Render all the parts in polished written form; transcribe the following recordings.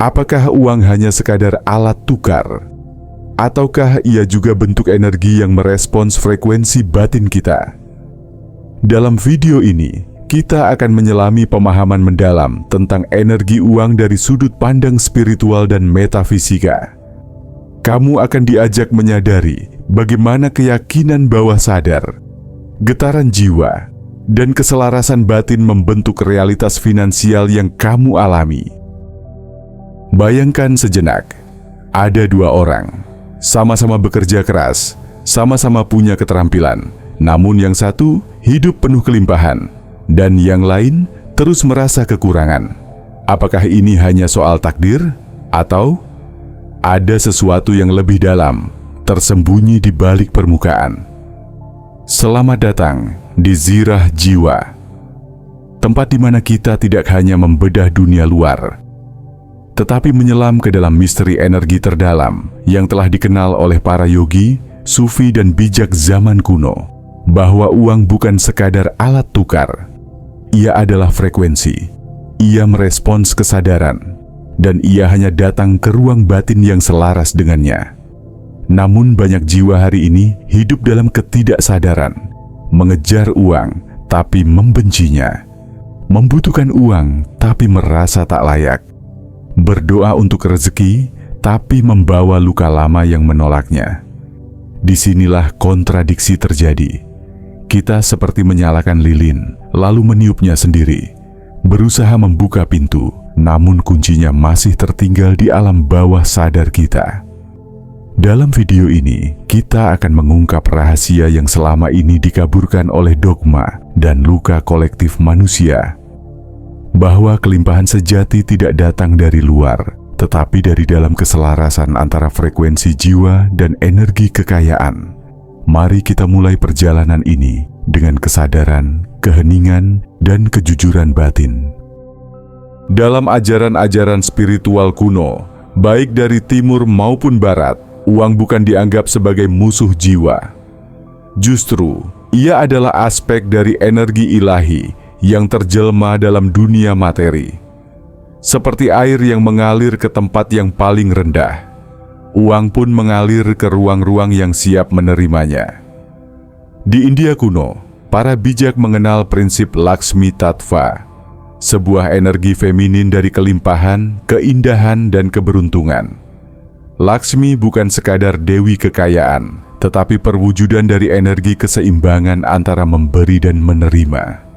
Apakah uang hanya sekadar alat tukar? Ataukah ia juga bentuk energi yang merespons frekuensi batin kita? Dalam video ini, kita akan menyelami pemahaman mendalam tentang energi uang dari sudut pandang spiritual dan metafisika. Kamu akan diajak menyadari bagaimana keyakinan bawah sadar, getaran jiwa, dan keselarasan batin membentuk realitas finansial yang kamu alami. Bayangkan sejenak, ada dua orang, sama-sama bekerja keras, sama-sama punya keterampilan, namun yang satu hidup penuh kelimpahan, dan yang lain terus merasa kekurangan. Apakah ini hanya soal takdir, atau ada sesuatu yang lebih dalam, tersembunyi di balik permukaan? Selamat datang di Zirah Jiwa, tempat di mana kita tidak hanya membedah dunia luar, tetapi menyelam ke dalam misteri energi terdalam yang telah dikenal oleh para yogi, sufi, dan bijak zaman kuno, bahwa uang bukan sekadar alat tukar. Ia adalah frekuensi, ia merespons kesadaran, dan ia hanya datang ke ruang batin yang selaras dengannya. Namun banyak jiwa hari ini hidup dalam ketidaksadaran, mengejar uang tapi membencinya, membutuhkan uang tapi merasa tak layak, berdoa untuk rezeki, tapi membawa luka lama yang menolaknya. Disinilah kontradiksi terjadi. Kita seperti menyalakan lilin, lalu meniupnya sendiri, berusaha membuka pintu, namun kuncinya masih tertinggal di alam bawah sadar kita. Dalam video ini, kita akan mengungkap rahasia yang selama ini dikaburkan oleh dogma dan luka kolektif manusia, bahwa kelimpahan sejati tidak datang dari luar, tetapi dari dalam keselarasan antara frekuensi jiwa dan energi kekayaan. Mari kita mulai perjalanan ini dengan kesadaran, keheningan, dan kejujuran batin. Dalam ajaran-ajaran spiritual kuno, baik dari timur maupun barat, uang bukan dianggap sebagai musuh jiwa. Justru, ia adalah aspek dari energi ilahi yang terjelma dalam dunia materi. Seperti air yang mengalir ke tempat yang paling rendah, uang pun mengalir ke ruang-ruang yang siap menerimanya. Di India kuno, para bijak mengenal prinsip Lakshmi Tattva, sebuah energi feminin dari kelimpahan, keindahan, dan keberuntungan. Lakshmi bukan sekadar dewi kekayaan, tetapi perwujudan dari energi keseimbangan antara memberi dan menerima.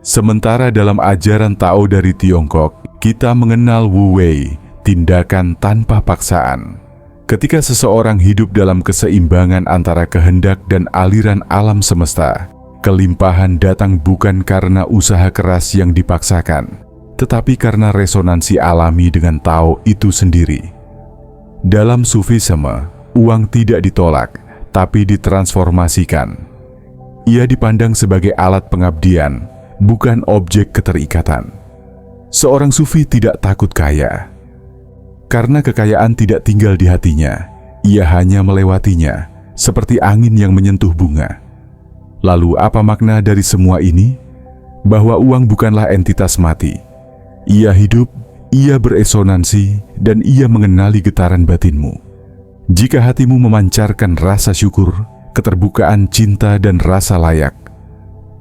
Sementara dalam ajaran Tao dari Tiongkok, kita mengenal Wu Wei, tindakan tanpa paksaan. Ketika seseorang hidup dalam keseimbangan antara kehendak dan aliran alam semesta, kelimpahan datang bukan karena usaha keras yang dipaksakan, tetapi karena resonansi alami dengan Tao itu sendiri. Dalam Sufisme, uang tidak ditolak, tapi ditransformasikan. Ia dipandang sebagai alat pengabdian, bukan objek keterikatan. Seorang sufi tidak takut kaya, karena kekayaan tidak tinggal di hatinya. Ia hanya melewatinya, seperti angin yang menyentuh bunga. Lalu apa makna dari semua ini? Bahwa uang bukanlah entitas mati. Ia hidup, ia beresonansi, dan ia mengenali getaran batinmu. Jika hatimu memancarkan rasa syukur, keterbukaan, cinta, dan rasa layak,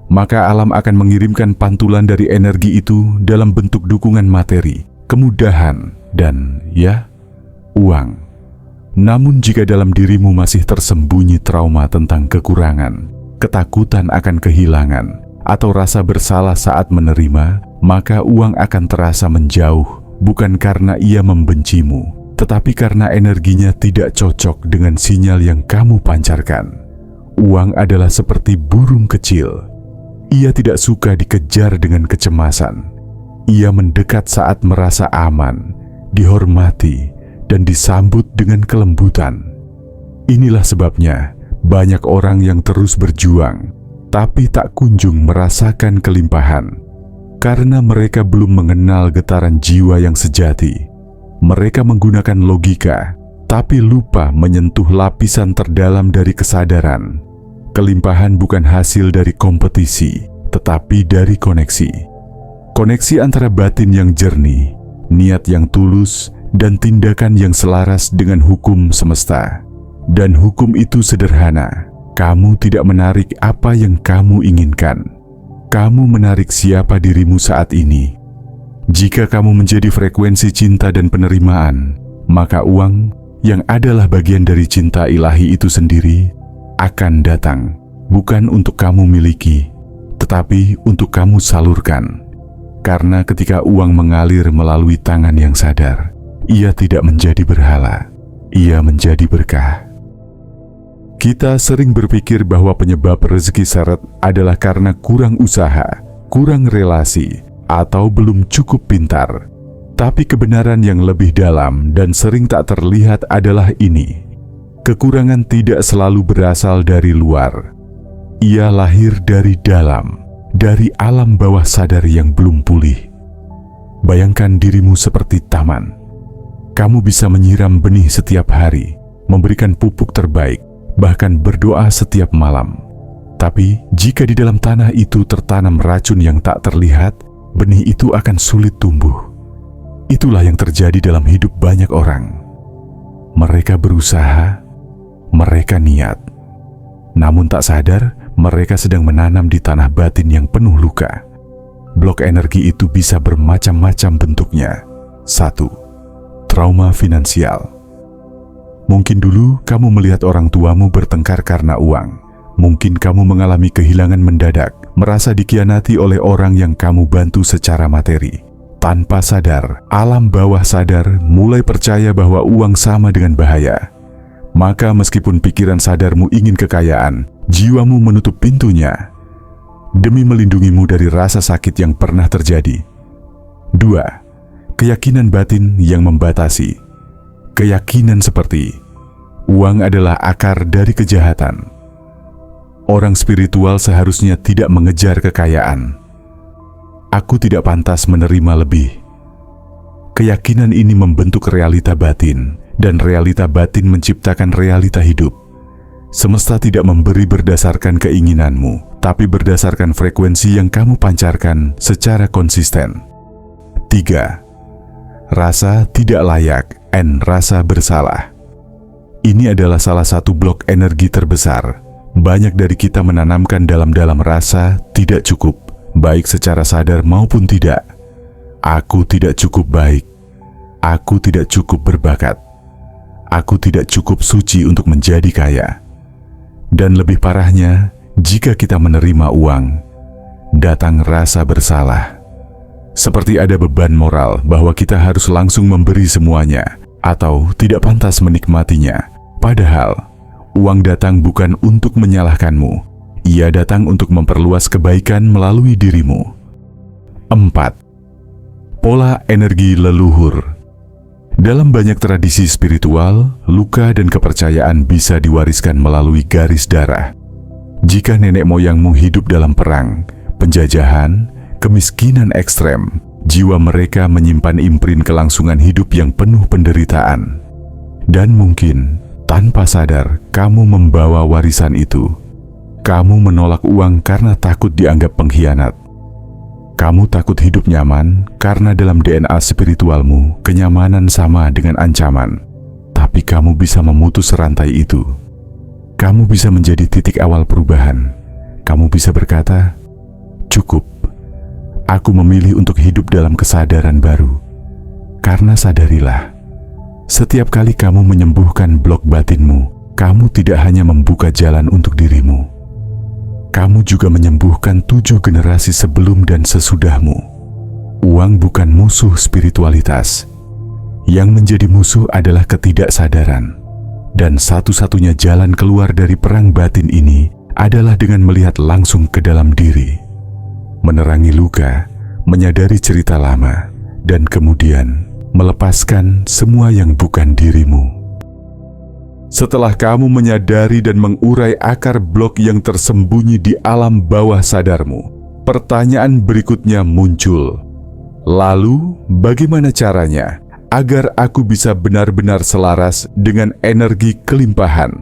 maka alam akan mengirimkan pantulan dari energi itu dalam bentuk dukungan materi, kemudahan, dan uang. Namun jika dalam dirimu masih tersembunyi trauma tentang kekurangan, ketakutan akan kehilangan, atau rasa bersalah saat menerima, maka uang akan terasa menjauh, bukan karena ia membencimu, tetapi karena energinya tidak cocok dengan sinyal yang kamu pancarkan. Uang adalah seperti burung kecil. Ia tidak suka dikejar dengan kecemasan. Ia mendekat saat merasa aman, dihormati, dan disambut dengan kelembutan. Inilah sebabnya banyak orang yang terus berjuang, tapi tak kunjung merasakan kelimpahan, karena mereka belum mengenal getaran jiwa yang sejati. Mereka menggunakan logika, tapi lupa menyentuh lapisan terdalam dari kesadaran. Kelimpahan bukan hasil dari kompetisi, tetapi dari koneksi. Koneksi antara batin yang jernih, niat yang tulus, dan tindakan yang selaras dengan hukum semesta. Dan hukum itu sederhana. Kamu tidak menarik apa yang kamu inginkan. Kamu menarik siapa dirimu saat ini. Jika kamu menjadi frekuensi cinta dan penerimaan, maka uang yang adalah bagian dari cinta ilahi itu sendiri akan datang, bukan untuk kamu miliki, tetapi untuk kamu salurkan. Karena ketika uang mengalir melalui tangan yang sadar, ia tidak menjadi berhala, ia menjadi berkah. Kita sering berpikir bahwa penyebab rezeki seret adalah karena kurang usaha, kurang relasi, atau belum cukup pintar. Tapi kebenaran yang lebih dalam dan sering tak terlihat adalah ini. Kekurangan tidak selalu berasal dari luar. Ia lahir dari dalam, dari alam bawah sadar yang belum pulih. Bayangkan dirimu seperti taman. Kamu bisa menyiram benih setiap hari, memberikan pupuk terbaik, bahkan berdoa setiap malam. Tapi jika di dalam tanah itu tertanam racun yang tak terlihat, benih itu akan sulit tumbuh. Itulah yang terjadi dalam hidup banyak orang. Mereka berusaha, mereka niat, namun tak sadar mereka sedang menanam di tanah batin yang penuh luka. Blok energi itu bisa bermacam-macam bentuknya. 1. Trauma finansial. Mungkin dulu kamu melihat orang tuamu bertengkar karena uang. Mungkin kamu mengalami kehilangan mendadak, merasa dikhianati oleh orang yang kamu bantu secara materi. Tanpa sadar, alam bawah sadar mulai percaya bahwa uang sama dengan bahaya. Maka meskipun pikiran sadarmu ingin kekayaan, jiwamu menutup pintunya demi melindungimu dari rasa sakit yang pernah terjadi. 2. Keyakinan batin yang membatasi. Keyakinan seperti uang adalah akar dari kejahatan. Orang spiritual seharusnya tidak mengejar kekayaan. Aku tidak pantas menerima lebih. Keyakinan ini membentuk realita batin, dan realita batin menciptakan realita hidup. Semesta tidak memberi berdasarkan keinginanmu, tapi berdasarkan frekuensi yang kamu pancarkan secara konsisten. 3. Rasa tidak layak dan rasa bersalah. Ini adalah salah satu blok energi terbesar. Banyak dari kita menanamkan dalam-dalam rasa tidak cukup, baik secara sadar maupun tidak. Aku tidak cukup baik. Aku tidak cukup berbakat. Aku tidak cukup suci untuk menjadi kaya. Dan lebih parahnya, jika kita menerima uang, datang rasa bersalah. Seperti ada beban moral bahwa kita harus langsung memberi semuanya, atau tidak pantas menikmatinya. Padahal, uang datang bukan untuk menyalahkanmu. Ia datang untuk memperluas kebaikan melalui dirimu. 4. Pola energi leluhur. Dalam banyak tradisi spiritual, luka dan kepercayaan bisa diwariskan melalui garis darah. Jika nenek moyangmu hidup dalam perang, penjajahan, kemiskinan ekstrem, jiwa mereka menyimpan imprin kelangsungan hidup yang penuh penderitaan. Dan mungkin, tanpa sadar, kamu membawa warisan itu. Kamu menolak uang karena takut dianggap pengkhianat. Kamu takut hidup nyaman karena dalam DNA spiritualmu, kenyamanan sama dengan ancaman. Tapi kamu bisa memutus rantai itu. Kamu bisa menjadi titik awal perubahan. Kamu bisa berkata, "Cukup. Aku memilih untuk hidup dalam kesadaran baru." Karena sadarilah, setiap kali kamu menyembuhkan blok batinmu, kamu tidak hanya membuka jalan untuk dirimu. Kamu juga menyembuhkan 7 generasi sebelum dan sesudahmu. Uang bukan musuh spiritualitas. Yang menjadi musuh adalah ketidaksadaran. Dan satu-satunya jalan keluar dari perang batin ini adalah dengan melihat langsung ke dalam diri. Menerangi luka, menyadari cerita lama, dan kemudian melepaskan semua yang bukan dirimu. Setelah kamu menyadari dan mengurai akar blok yang tersembunyi di alam bawah sadarmu, pertanyaan berikutnya muncul. Lalu, bagaimana caranya agar aku bisa benar-benar selaras dengan energi kelimpahan?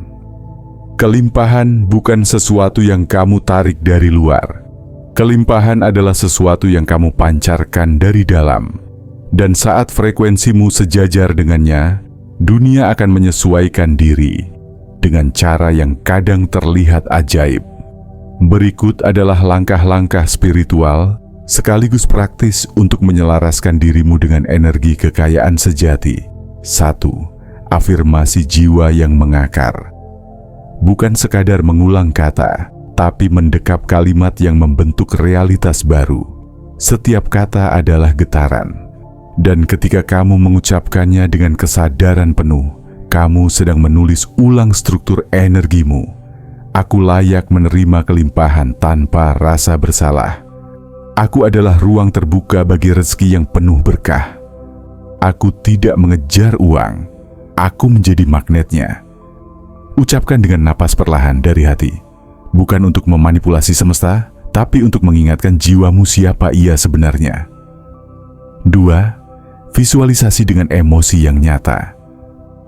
Kelimpahan bukan sesuatu yang kamu tarik dari luar. Kelimpahan adalah sesuatu yang kamu pancarkan dari dalam. Dan saat frekuensimu sejajar dengannya, dunia akan menyesuaikan diri dengan cara yang kadang terlihat ajaib. Berikut adalah langkah-langkah spiritual sekaligus praktis untuk menyelaraskan dirimu dengan energi kekayaan sejati. 1. Afirmasi jiwa yang mengakar. Bukan sekadar mengulang kata, tapi mendekap kalimat yang membentuk realitas baru. Setiap kata adalah getaran, dan ketika kamu mengucapkannya dengan kesadaran penuh, kamu sedang menulis ulang struktur energimu. Aku layak menerima kelimpahan tanpa rasa bersalah. Aku adalah ruang terbuka bagi rezeki yang penuh berkah. Aku tidak mengejar uang, aku menjadi magnetnya. Ucapkan dengan napas perlahan dari hati, bukan untuk memanipulasi semesta, tapi untuk mengingatkan jiwamu siapa ia sebenarnya. 2. Visualisasi dengan emosi yang nyata.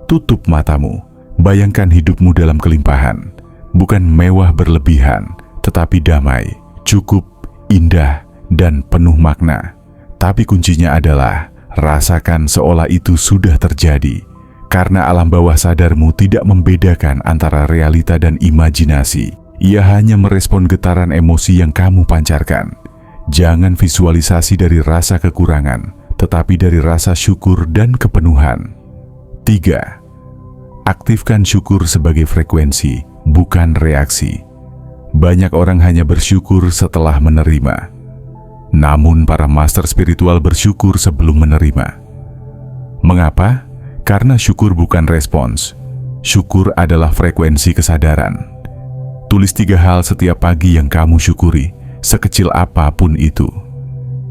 Tutup matamu, bayangkan hidupmu dalam kelimpahan, bukan mewah berlebihan, tetapi damai, cukup, indah, dan penuh makna. Tapi kuncinya adalah rasakan seolah itu sudah terjadi, karena alam bawah sadarmu tidak membedakan antara realita dan imajinasi. Ia hanya merespon getaran emosi yang kamu pancarkan. Jangan visualisasi dari rasa kekurangan, tetapi dari rasa syukur dan kepenuhan. 3. Aktifkan syukur sebagai frekuensi, bukan reaksi. Banyak orang hanya bersyukur setelah menerima. Namun para master spiritual bersyukur sebelum menerima. Mengapa? Karena syukur bukan respons. Syukur adalah frekuensi kesadaran. Tulis 3 hal setiap pagi yang kamu syukuri, sekecil apapun itu.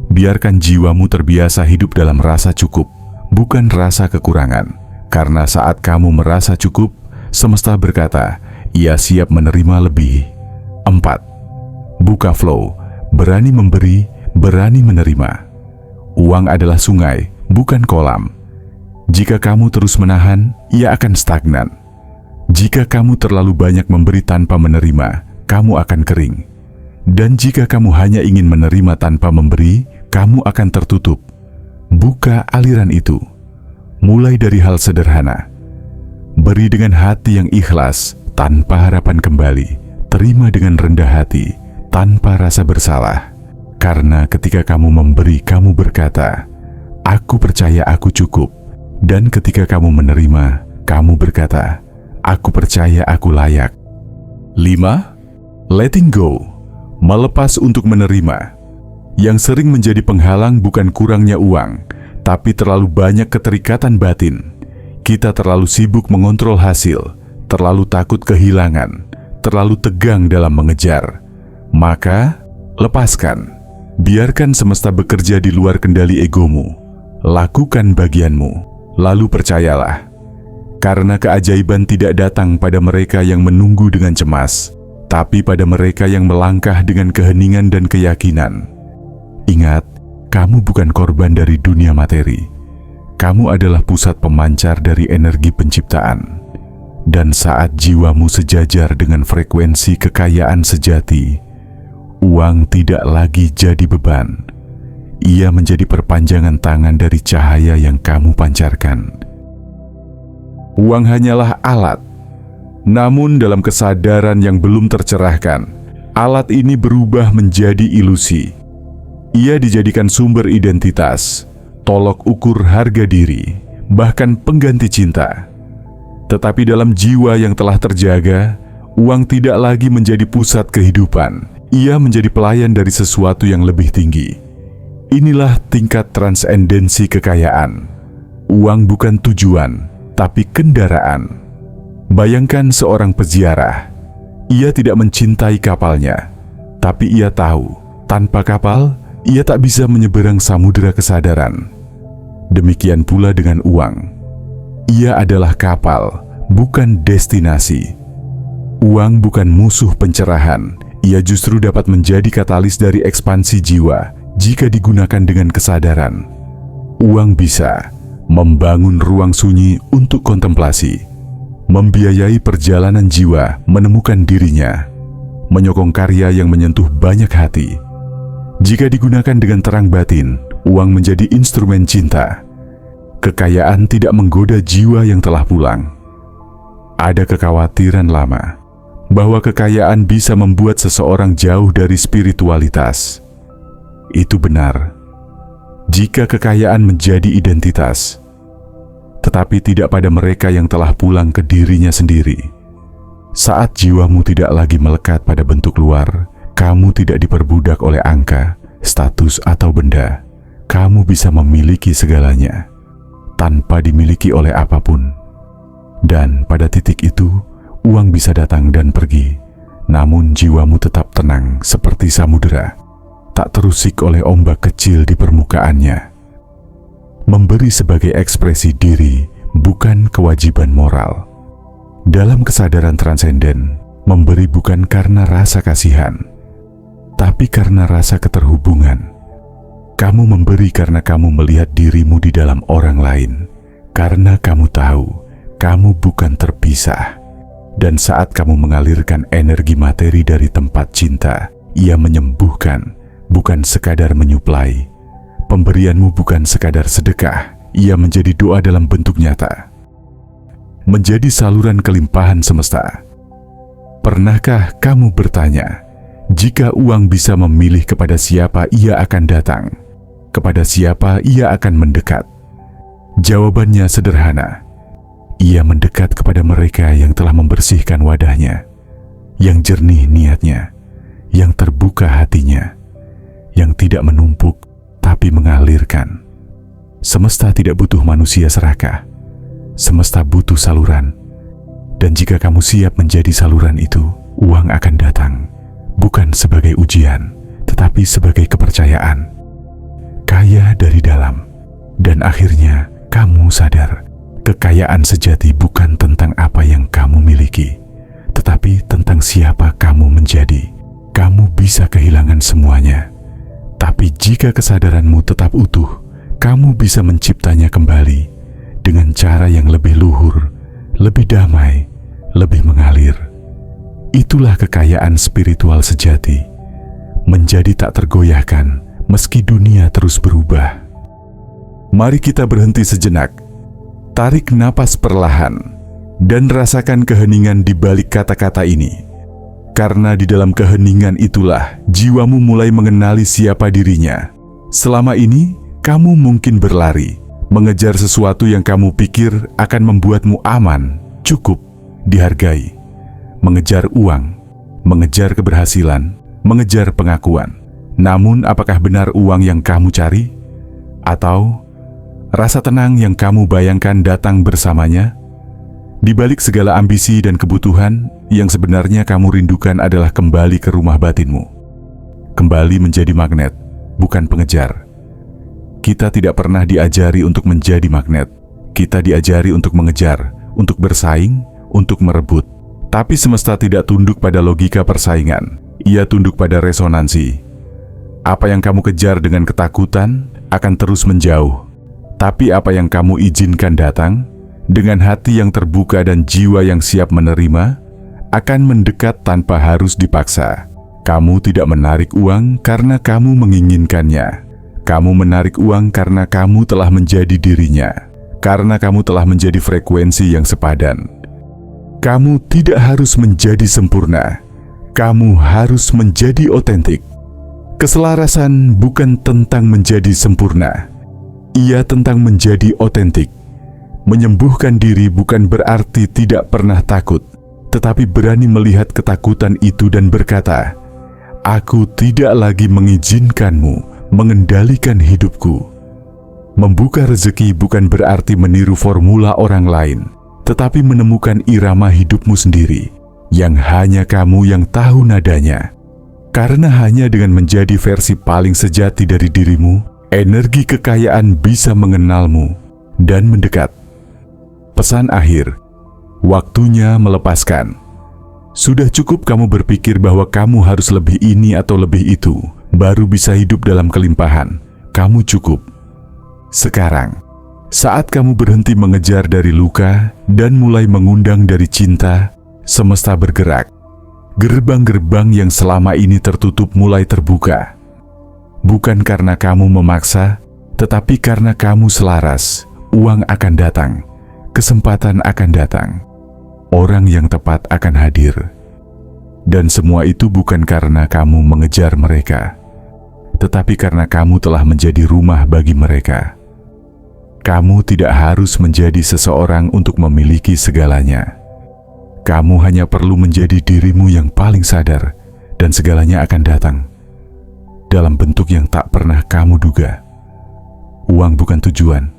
Biarkan jiwamu terbiasa hidup dalam rasa cukup, bukan rasa kekurangan. Karena saat kamu merasa cukup, semesta berkata, ia siap menerima lebih. 4. Buka flow, berani memberi, berani menerima. Uang adalah sungai, bukan kolam. Jika kamu terus menahan, ia akan stagnan. Jika kamu terlalu banyak memberi tanpa menerima, kamu akan kering. Dan jika kamu hanya ingin menerima tanpa memberi, kamu akan tertutup. Buka aliran itu. Mulai dari hal sederhana. Beri dengan hati yang ikhlas, tanpa harapan kembali. Terima dengan rendah hati, tanpa rasa bersalah. Karena ketika kamu memberi, kamu berkata, aku percaya aku cukup. Dan ketika kamu menerima, kamu berkata, aku percaya aku layak. 5. Letting go, melepas untuk menerima. Yang sering menjadi penghalang bukan kurangnya uang, tapi terlalu banyak keterikatan batin. Kita terlalu sibuk mengontrol hasil, terlalu takut kehilangan, terlalu tegang dalam mengejar. Maka, lepaskan. Biarkan semesta bekerja di luar kendali egomu. Lakukan bagianmu, lalu percayalah. Karena keajaiban tidak datang pada mereka yang menunggu dengan cemas, tapi pada mereka yang melangkah dengan keheningan dan keyakinan. Ingat, kamu bukan korban dari dunia materi. Kamu adalah pusat pemancar dari energi penciptaan. Dan saat jiwamu sejajar dengan frekuensi kekayaan sejati, uang tidak lagi jadi beban. Ia menjadi perpanjangan tangan dari cahaya yang kamu pancarkan. Uang hanyalah alat. Namun dalam kesadaran yang belum tercerahkan, alat ini berubah menjadi ilusi. Ia dijadikan sumber identitas, tolok ukur harga diri, bahkan pengganti cinta. Tetapi dalam jiwa yang telah terjaga, uang tidak lagi menjadi pusat kehidupan. Ia menjadi pelayan dari sesuatu yang lebih tinggi. Inilah tingkat transendensi kekayaan. Uang bukan tujuan, tapi kendaraan. Bayangkan seorang peziarah. Ia tidak mencintai kapalnya, tapi ia tahu, tanpa kapal, ia tak bisa menyeberang samudera kesadaran. Demikian pula dengan uang. Ia adalah kapal, bukan destinasi. Uang bukan musuh pencerahan. Ia justru dapat menjadi katalis dari ekspansi jiwa jika digunakan dengan kesadaran. Uang bisa membangun ruang sunyi untuk kontemplasi, membiayai perjalanan jiwa menemukan dirinya, menyokong karya yang menyentuh banyak hati. Jika digunakan dengan terang batin, Uang menjadi instrumen cinta. Kekayaan tidak menggoda jiwa yang telah pulang. Ada kekhawatiran lama bahwa kekayaan bisa membuat seseorang jauh dari spiritualitas. Itu benar jika kekayaan menjadi identitas, tetapi tidak pada mereka yang telah pulang ke dirinya sendiri. Saat jiwamu tidak lagi melekat pada bentuk luar, kamu tidak diperbudak oleh angka, status, atau benda. Kamu bisa memiliki segalanya tanpa dimiliki oleh apapun. Dan pada titik itu, uang bisa datang dan pergi, namun jiwamu tetap tenang seperti samudera, tak terusik oleh ombak kecil di permukaannya. Memberi sebagai ekspresi diri bukan kewajiban moral. Dalam kesadaran transenden, memberi bukan karena rasa kasihan, tapi karena rasa keterhubungan. Kamu memberi karena kamu melihat dirimu di dalam orang lain, karena kamu tahu kamu bukan terpisah. Dan saat kamu mengalirkan energi materi dari tempat cinta, ia menyembuhkan, bukan sekadar menyuplai. Pemberianmu bukan sekadar sedekah, ia menjadi doa dalam bentuk nyata. Menjadi saluran kelimpahan semesta. Pernahkah kamu bertanya, jika uang bisa memilih kepada siapa ia akan datang, kepada siapa ia akan mendekat? Jawabannya sederhana. Ia mendekat kepada mereka yang telah membersihkan wadahnya, yang jernih niatnya, yang terbuka hatinya, yang tidak menumpuk tapi mengalirkan. Semesta tidak butuh manusia serakah. Semesta butuh saluran. Dan jika kamu siap menjadi saluran itu, uang akan datang, bukan sebagai ujian, tetapi sebagai kepercayaan. Kaya dari dalam. Dan akhirnya kamu sadar, kekayaan sejati bukan tentang apa yang kamu miliki, tetapi tentang siapa kamu menjadi. Kamu bisa kehilangan semuanya, tapi jika kesadaranmu tetap utuh, kamu bisa menciptanya kembali dengan cara yang lebih luhur, lebih damai, lebih mengalir. Itulah kekayaan spiritual sejati, menjadi tak tergoyahkan meski dunia terus berubah. Mari kita berhenti sejenak, tarik napas perlahan, dan rasakan keheningan di balik kata-kata ini. Karena di dalam keheningan itulah jiwamu mulai mengenali siapa dirinya. Selama ini, kamu mungkin berlari, mengejar sesuatu yang kamu pikir akan membuatmu aman, cukup, dihargai. Mengejar uang, mengejar keberhasilan, mengejar pengakuan. Namun apakah benar uang yang kamu cari? Atau rasa tenang yang kamu bayangkan datang bersamanya? Di balik segala ambisi dan kebutuhan, yang sebenarnya kamu rindukan adalah kembali ke rumah batinmu. Kembali menjadi magnet, bukan pengejar. Kita tidak pernah diajari untuk menjadi magnet. Kita diajari untuk mengejar, untuk bersaing, untuk merebut. Tapi semesta tidak tunduk pada logika persaingan. Ia tunduk pada resonansi. Apa yang kamu kejar dengan ketakutan akan terus menjauh. Tapi apa yang kamu izinkan datang, dengan hati yang terbuka dan jiwa yang siap menerima, akan mendekat tanpa harus dipaksa. Kamu tidak menarik uang karena kamu menginginkannya. Kamu menarik uang karena kamu telah menjadi dirinya. Karena kamu telah menjadi frekuensi yang sepadan. Kamu tidak harus menjadi sempurna. Kamu harus menjadi otentik. Keselarasan bukan tentang menjadi sempurna. Ia tentang menjadi otentik. Menyembuhkan diri bukan berarti tidak pernah takut, tetapi berani melihat ketakutan itu dan berkata, "Aku tidak lagi mengizinkanmu mengendalikan hidupku." Membuka rezeki bukan berarti meniru formula orang lain, tetapi menemukan irama hidupmu sendiri, yang hanya kamu yang tahu nadanya. Karena hanya dengan menjadi versi paling sejati dari dirimu, energi kekayaan bisa mengenalmu dan mendekat. Pesan akhir, waktunya melepaskan. Sudah cukup kamu berpikir bahwa kamu harus lebih ini atau lebih itu, baru bisa hidup dalam kelimpahan. Kamu cukup. Sekarang, saat kamu berhenti mengejar dari luka dan mulai mengundang dari cinta, semesta bergerak. Gerbang-gerbang yang selama ini tertutup mulai terbuka. Bukan karena kamu memaksa, Tetapi karena kamu selaras, uang akan datang, kesempatan akan datang, orang yang tepat akan hadir. Dan semua itu bukan karena kamu mengejar mereka, tetapi karena kamu telah menjadi rumah bagi mereka. Kamu tidak harus menjadi seseorang untuk memiliki segalanya. Kamu hanya perlu menjadi dirimu yang paling sadar, dan segalanya akan datang dalam bentuk yang tak pernah kamu duga. Uang bukan tujuan,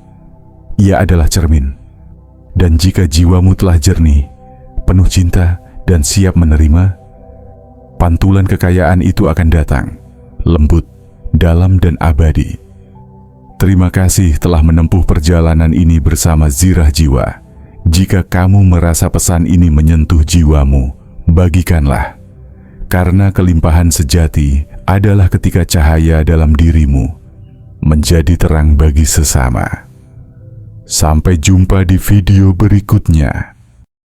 ia adalah cermin. Dan jika jiwamu telah jernih, penuh cinta, dan siap menerima, pantulan kekayaan itu akan datang, lembut, dalam, dan abadi. Terima kasih telah menempuh perjalanan ini bersama Zirah Jiwa. Jika kamu merasa pesan ini menyentuh jiwamu, bagikanlah. Karena kelimpahan sejati adalah ketika cahaya dalam dirimu menjadi terang bagi sesama. Sampai jumpa di video berikutnya.